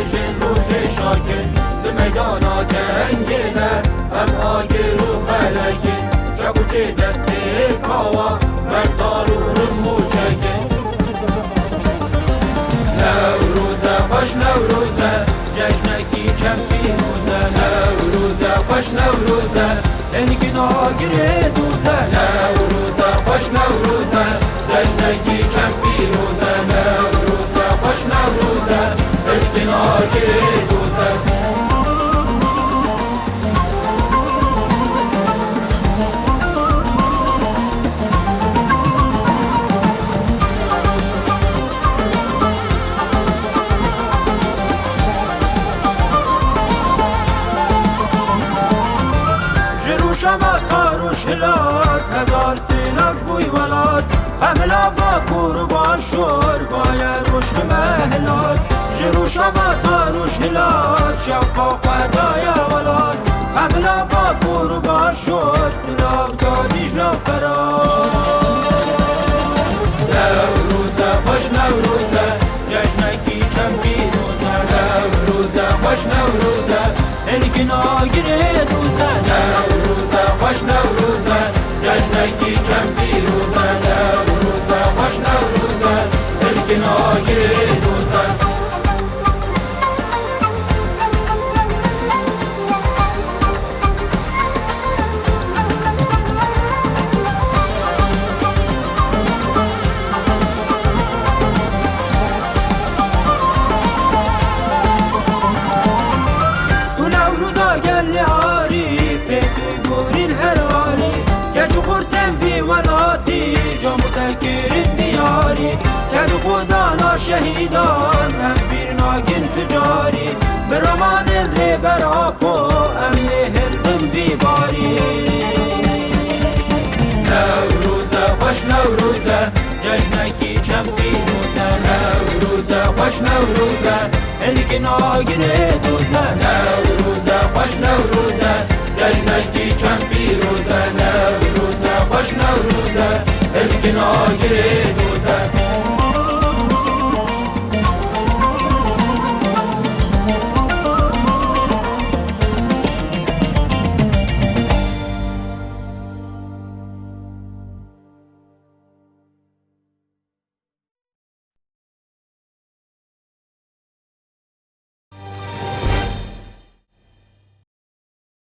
بیشن روز شاکن به میدان جنگله هم آگر و فلکن چکوچه دست کاوا مردار و رمو چکن نوروزه خوش نوروزه جشنکی کم پیروزه نوروزه خوش نوروزه انگی ناگره دوزه نوروزه خوش نوروزه جشنکی کم پیروزه نوروزه خوش نوروزه انگی ناگره دوزه شما تاروش هلات هزار سیناش بوی ولاد حملا با کور و با شور باید روش مهلات جرو شما تاروش هلات شوقا خدای ولاد حملا با کور و با شور سلاف دادیش لافراد نوروزه خوش نوروزه جشنکی کم پیروزه نوروزه خوش نوروزه الگی ناگره دوزه نوروزه خوش نوروزه جشنکی کم پیروزه نوروزه خوش نوروزه الگی ناگره دوزه کدو خدانا شهیدان انفیر ناگین تجاری برمان ری براپو امیه هردم بیباری نوروزه خوش نوروزه جشنکی کم پیروزه نوروزه خوش نوروزه الگی ناگره دوزه نوروزه خوش نوروزه جشنکی کم پیروزه نوروزه خوش نوروزه الگی ناگره دوزه